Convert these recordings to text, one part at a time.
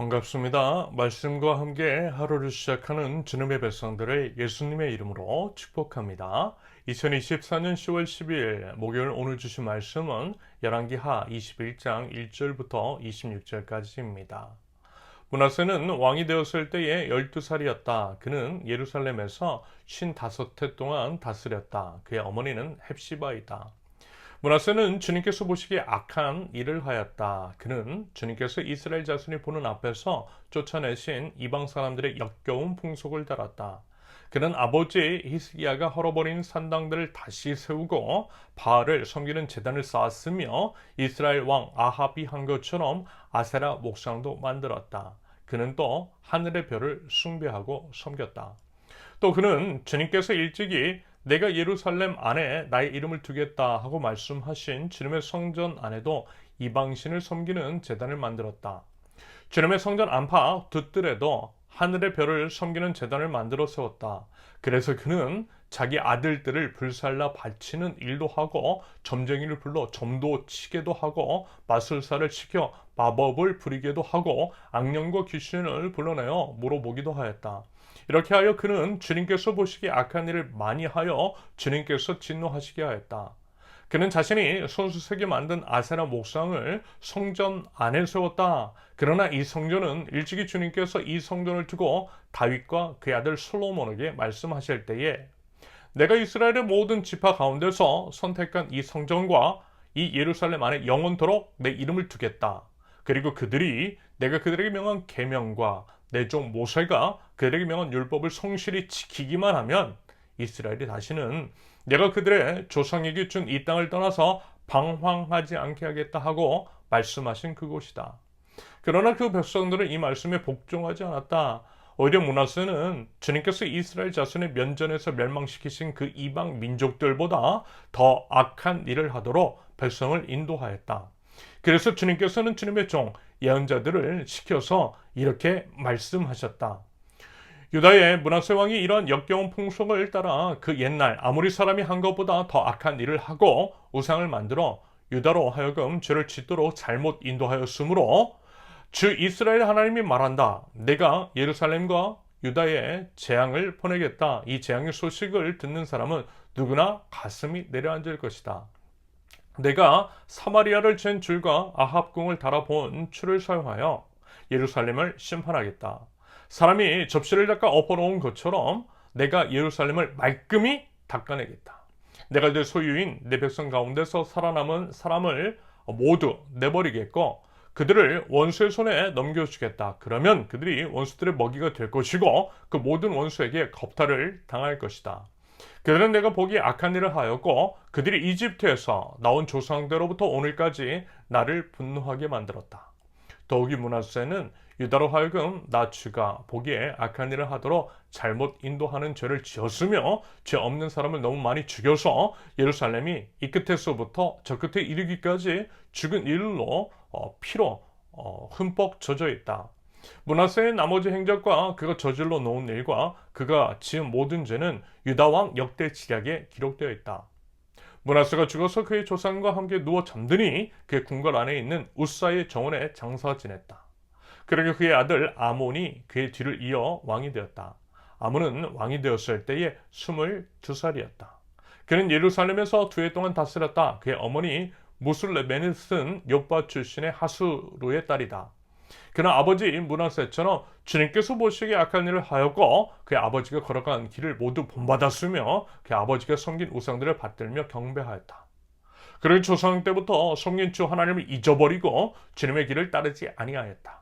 반갑습니다. 말씀과 함께 하루를 시작하는 주님의 백성들을 예수님의 이름으로 축복합니다. 2024년 10월 12일 목요일 오늘 주신 말씀은 열왕기하 21장 1절부터 26절까지입니다. 므낫세는 왕이 되었을 때에 12살이었다. 그는 예루살렘에서 55해 동안 다스렸다. 그의 어머니는 헵시바이다. 므낫세는 주님께서 보시기에 악한 일을 하였다. 그는 주님께서 이스라엘 자손이 보는 앞에서 쫓아내신 이방 사람들의 역겨운 풍속을 따랐다. 그는 아버지 히스기야가 헐어버린 산당들을 다시 세우고 바알을 섬기는 제단을 쌓았으며 이스라엘 왕 아합이 한 것처럼 아세라 목상도 만들었다. 그는 또 하늘의 별을 숭배하고 섬겼다. 또 그는 주님께서 일찍이 내가 예루살렘 안에 나의 이름을 두겠다 하고 말씀하신 주님의 성전 안에도 이방신을 섬기는 제단을 만들었다. 주님의 성전 안팎 돛들에도 하늘의 별을 섬기는 제단을 만들어 세웠다. 그래서 그는 자기 아들들을 불살라 바치는 일도 하고 점쟁이를 불러 점도 치게도 하고 마술사를 시켜 마법을 부리게도 하고 악령과 귀신을 불러내어 물어보기도 하였다. 이렇게 하여 그는 주님께서 보시기에 악한 일을 많이 하여 주님께서 진노하시게 하였다. 그는 자신이 손수 세게 만든 아세라 목상을 성전 안에 세웠다. 그러나 이 성전은 일찍이 주님께서 이 성전을 두고 다윗과 그의 아들 솔로몬에게 말씀하실 때에 내가 이스라엘의 모든 지파 가운데서 선택한 이 성전과 이 예루살렘 안에 영원토록 내 이름을 두겠다. 그리고 그들이 내가 그들에게 명한 계명과 내 종 모세가 그들에게 명한 율법을 성실히 지키기만 하면 이스라엘이 다시는 내가 그들의 조상에게 준 이 땅을 떠나서 방황하지 않게 하겠다 하고 말씀하신 그곳이다. 그러나 그 백성들은 이 말씀에 복종하지 않았다. 오히려 므낫세는 주님께서 이스라엘 자손의 면전에서 멸망시키신 그 이방 민족들보다 더 악한 일을 하도록 백성을 인도하였다. 그래서 주님께서는 주님의 종 예언자들을 시켜서 이렇게 말씀하셨다. 유다의 므낫세 왕이 이러한 역겨운 풍속을 따라 그 옛날 아모리 사람이 한 것보다 더 악한 일을 하고 우상을 만들어 유다로 하여금 죄를 짓도록 잘못 인도하였으므로 주 이스라엘 하나님이 말한다. 내가 예루살렘과 유다에 재앙을 보내겠다. 이 재앙의 소식을 듣는 사람은 누구나 가슴이 내려앉을 것이다. 내가 사마리아를 잰 줄과 아합궁을 달아본 줄을 사용하여 예루살렘을 심판하겠다. 사람이 접시를 닦아 엎어놓은 것처럼 내가 예루살렘을 말끔히 닦아내겠다. 내가 내 소유인 내 백성 가운데서 살아남은 사람을 모두 내버리겠고 그들을 원수의 손에 넘겨주겠다. 그러면 그들이 원수들의 먹이가 될 것이고 그 모든 원수에게 겁탈을 당할 것이다. 그들은 내가 보기에 악한 일을 하였고 그들이 이집트에서 나온 조상대로부터 오늘까지 나를 분노하게 만들었다. 더욱이 므낫세는 유다로 하여금 나 주가 보기에 악한 일을 하도록 잘못 인도하는 죄를 지었으며 죄 없는 사람을 너무 많이 죽여서 예루살렘이 이 끝에서부터 저 끝에 이르기까지 죽은 일로 피로 흠뻑 젖어 있다. 므낫세의 나머지 행적과 그가 저질러 놓은 일과 그가 지은 모든 죄는 유다왕 역대 지략에 기록되어 있다. 므낫세가 죽어서 그의 조상과 함께 누워 잠드니 그의 궁궐 안에 있는 우사의 정원에 장사 지냈다. 그러게 그의 아들 아몬이 그의 뒤를 이어 왕이 되었다. 아몬은 왕이 되었을 때에 22살이었다. 그는 예루살렘에서 2해 동안 다스렸다. 그의 어머니 무슬레메넷은 욥바 출신의 하수루의 딸이다. 그는 아버지 므낫세처럼 주님께서 보시기에 악한 일을 하였고 그의 아버지가 걸어간 길을 모두 본받았으며 그의 아버지가 섬긴 우상들을 받들며 경배하였다. 그러기 조상 때부터 섬긴 주 하나님을 잊어버리고 주님의 길을 따르지 아니하였다.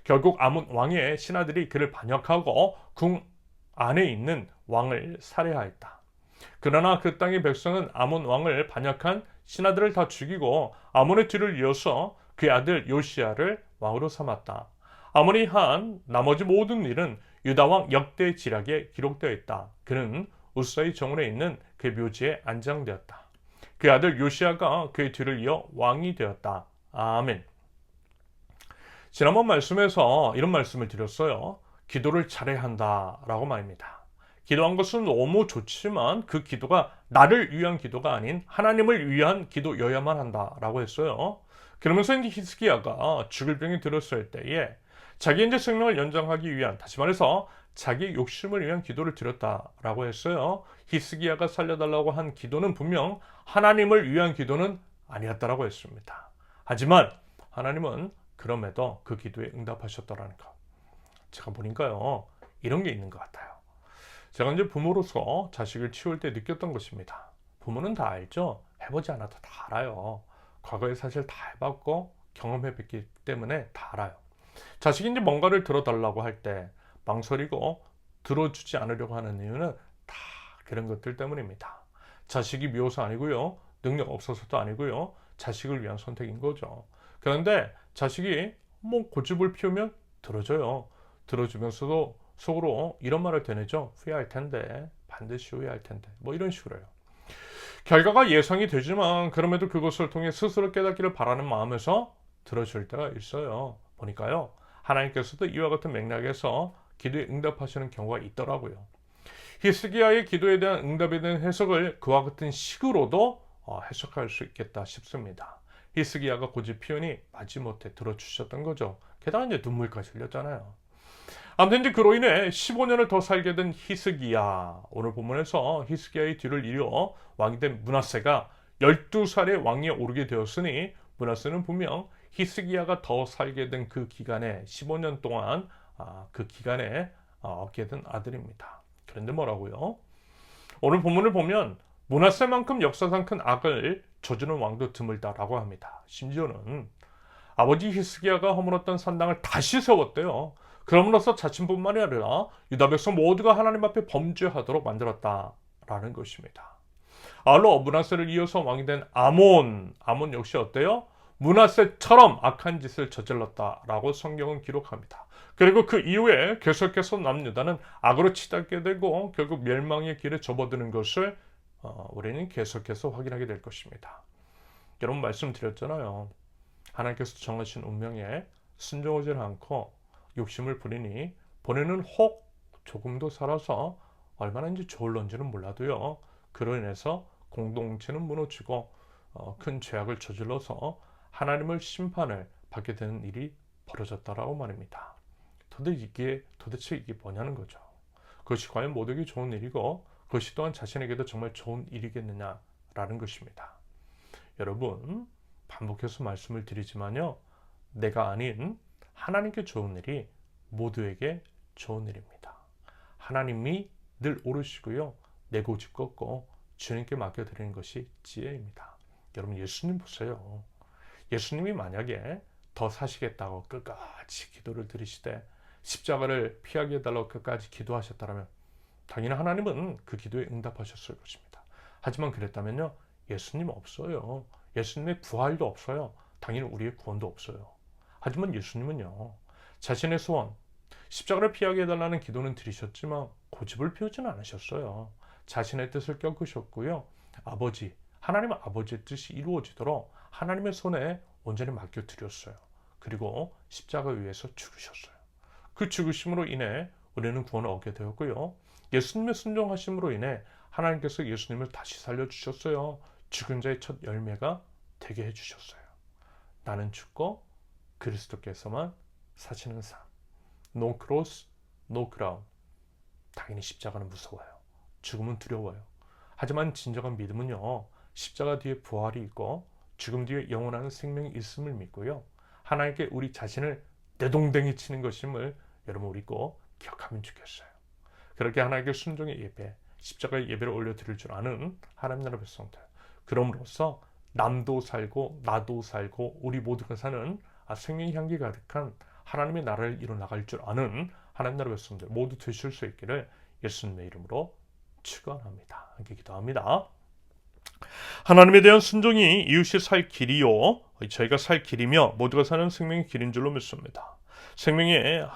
결국 아몬 왕의 신하들이 그를 반역하고 궁 안에 있는 왕을 살해하였다. 그러나 그 땅의 백성은 아몬 왕을 반역한 신하들을 다 죽이고 아몬의 뒤를 이어서 그의 아들 요시야를 왕으로 삼았다. 아몬이 한 나머지 모든 일은 유다왕 역대 지략에 기록되어 있다. 그는 우사의 정원에 있는 그의 묘지에 안장되었다. 그의 아들 요시야가 그의 뒤를 이어 왕이 되었다. 아멘. 지난번 말씀에서 이런 말씀을 드렸어요. 기도를 잘해야 한다라고 말입니다. 기도한 것은 너무 좋지만 그 기도가 나를 위한 기도가 아닌 하나님을 위한 기도여야만 한다라고 했어요. 그러면서 이제 히스기야가 죽을 병이 들었을 때에 자기 이제 생명을 연장하기 위한, 다시 말해서 자기 욕심을 위한 기도를 드렸다라고 했어요. 히스기야가 살려달라고 한 기도는 분명 하나님을 위한 기도는 아니었다라고 했습니다. 하지만 하나님은 그럼에도 그 기도에 응답하셨다라는 것. 제가 보니까요, 이런 게 있는 것 같아요. 제가 이제 부모로서 자식을 키울 때 느꼈던 것입니다. 부모는 다 알죠? 해보지 않아도 다 알아요. 과거에 사실 다 해봤고 경험해봤기 때문에 다 알아요. 자식이 이제 뭔가를 들어달라고 할 때 망설이고 들어주지 않으려고 하는 이유는 다 그런 것들 때문입니다. 자식이 미워서 아니고요. 능력 없어서도 아니고요. 자식을 위한 선택인 거죠. 그런데 자식이 뭐 고집을 피우면 들어줘요. 들어주면서도 속으로 이런 말을 되뇌죠. 후회할 텐데, 반드시 후회할 텐데, 뭐 이런 식으로요. 결과가 예상이 되지만 그럼에도 그것을 통해 스스로 깨닫기를 바라는 마음에서 들어줄 때가 있어요. 보니까요, 하나님께서도 이와 같은 맥락에서 기도에 응답하시는 경우가 있더라고요. 히스기야의 기도에 대한 응답에 대한 해석을 그와 같은 식으로도 해석할 수 있겠다 싶습니다. 히스기야가 고집 피우니 마지못해 들어주셨던 거죠. 게다가 이제 눈물까지 흘렸잖아요. 아무튼 이제 그로 인해 15년을 더 살게 된 히스기야. 오늘 본문에서 히스기야의 뒤를 이어 왕이 된 므낫세가 12살의 왕위에 오르게 되었으니 므낫세는 분명 히스기야가 더 살게 된 그 기간에 15년 동안 그 기간에 얻게 된 아들입니다. 그런데 뭐라고요? 오늘 본문을 보면 므낫세만큼 역사상 큰 악을 저지른 왕도 드물다라고 합니다. 심지어는 아버지 히스기야가 허물었던 산당을 다시 세웠대요. 그럼으로써 자신뿐만이 아니라 유다 백성 모두가 하나님 앞에 범죄하도록 만들었다라는 것입니다. 아울러 므낫세를 이어서 왕이 된 아몬 역시 어때요? 므낫세처럼 악한 짓을 저질렀다라고 성경은 기록합니다. 그리고 그 이후에 계속해서 남유다는 악으로 치닫게 되고 결국 멸망의 길에 접어드는 것을 우리는 계속해서 확인하게 될 것입니다. 여러분 말씀드렸잖아요. 하나님께서 정하신 운명에 순종하지 않고 욕심을 부리니 본인은 혹 조금도 살아서 얼마나 이제 좋을런지는 몰라도요. 그로 인해서 공동체는 무너지고 큰 죄악을 저질러서 하나님을 심판을 받게 되는 일이 벌어졌다라고 말입니다. 도대체 이게 뭐냐는 거죠. 그것이 과연 모두에게 좋은 일이고 그것이 또한 자신에게도 정말 좋은 일이겠느냐라는 것입니다. 여러분 반복해서 말씀을 드리지만요. 내가 아닌 하나님께 좋은 일이 모두에게 좋은 일입니다. 하나님이 늘 오르시고요. 내 고집 꺾고 주님께 맡겨드리는 것이 지혜입니다. 여러분 예수님 보세요. 예수님이 만약에 더 사시겠다고 끝까지 기도를 드리시되 십자가를 피하게 해달라고 끝까지 기도하셨다면 당연히 하나님은 그 기도에 응답하셨을 것입니다. 하지만 그랬다면요. 예수님 없어요. 예수님의 부활도 없어요. 당연히 우리의 구원도 없어요. 하지만 예수님은요. 자신의 소원, 십자가를 피하게 해달라는 기도는 드리셨지만 고집을 피우지는 않으셨어요. 자신의 뜻을 꺾으셨고요. 하나님 아버지의 뜻이 이루어지도록 하나님의 손에 온전히 맡겨드렸어요. 그리고 십자가 위에서 죽으셨어요. 그 죽으심으로 인해 우리는 구원을 얻게 되었고요. 예수님의 순종하심으로 인해 하나님께서 예수님을 다시 살려주셨어요. 죽은 자의 첫 열매가 되게 해주셨어요. 나는 죽고 그리스도께서만 사시는 삶. No cross, no crown. 당연히 십자가는 무서워요. 죽음은 두려워요. 하지만 진정한 믿음은요. 십자가 뒤에 부활이 있고 죽음 뒤에 영원한 생명이 있음을 믿고요. 하나님께 우리 자신을 내동댕이 치는 것임을 여러분 우리 꼭 기억하면 좋겠어요. 그렇게 하나님께 순종의 예배, 십자가의 예배를 올려드릴 줄 아는 하나님 나라 백성들. 그럼으로써 남도 살고 나도 살고 우리 모두가 사는 생명의 향기 가득한 하나님의 나라를 이뤄나갈 줄 아는 하나님 나라 백성들 모두 되실 수 있기를 예수님의 이름으로 축원합니다. 함께 기도합니다. 하나님에 대한 순종이 이웃이 살 길이요 저희가 살 길이며 모두가 사는 생명의 길인 줄로 믿습니다. 생명의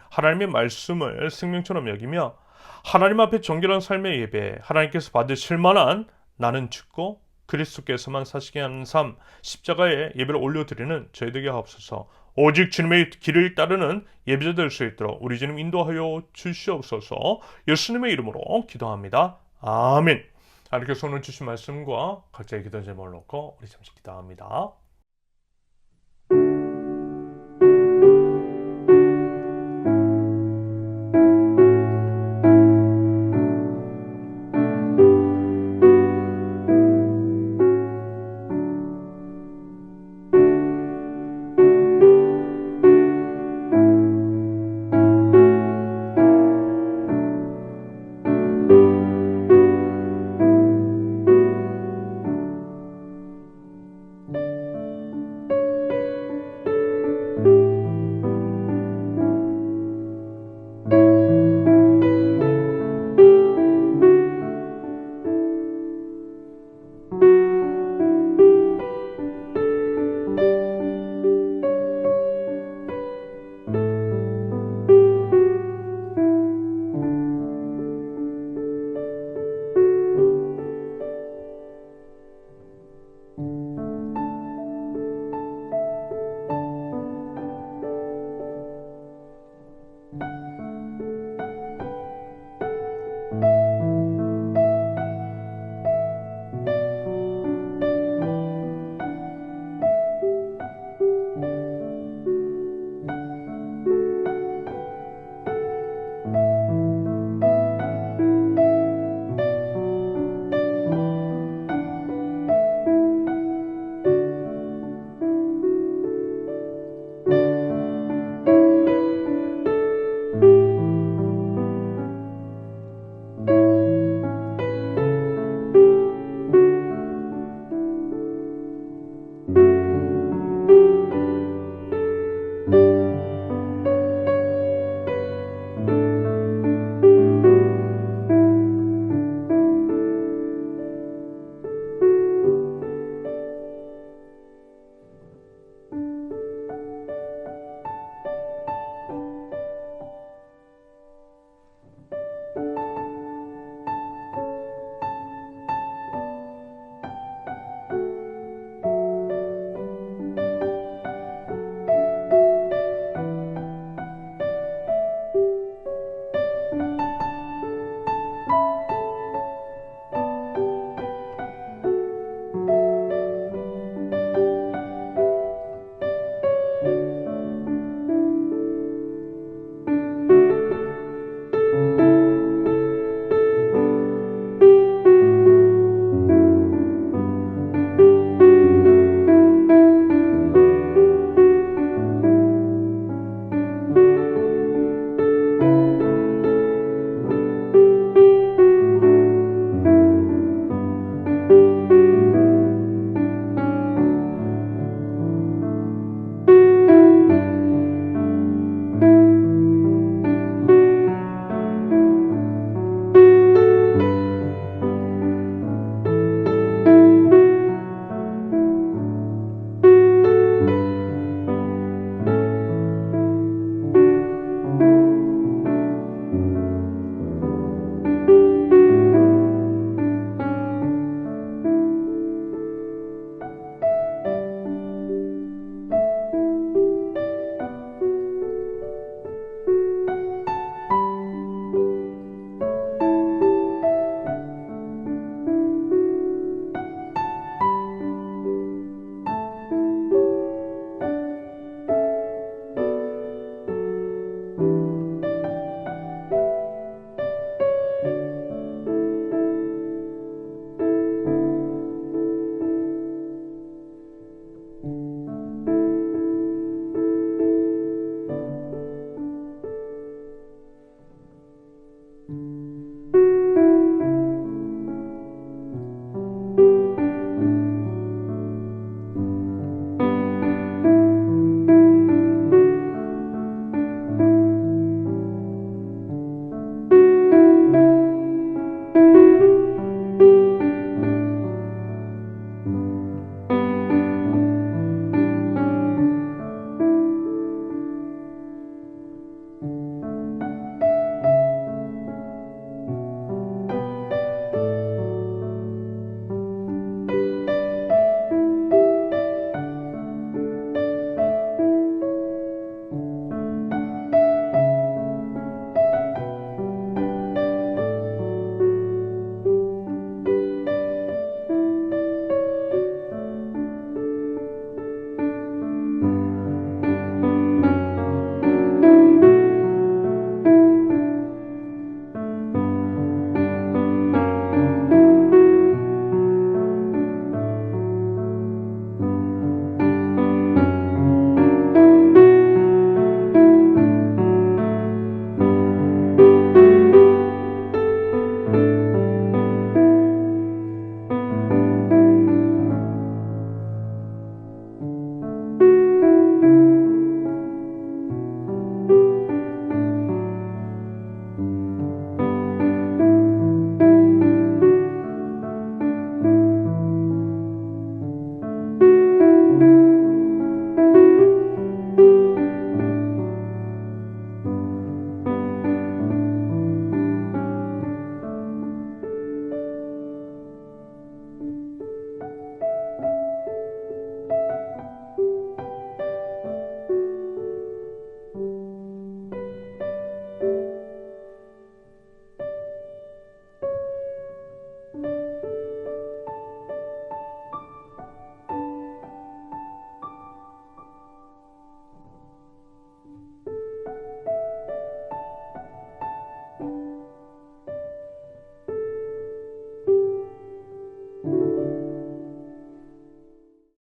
하나님의 말씀을 생명처럼 여기며 하나님 앞에 정결한 삶의 예배, 하나님께서 받으실 만한 나는 죽고 그리스도께서만 사시게 하는 삶, 십자가에 예배를 올려드리는 저희들에게 하옵소서. 오직 주님의 길을 따르는 예배자 될 수 있도록 우리 주님 인도하여 주시옵소서. 예수님의 이름으로 기도합니다. 아멘. 하나님께서 오늘 주신 말씀과 각자의 기도 제목을 놓고 우리 잠시 기도합니다.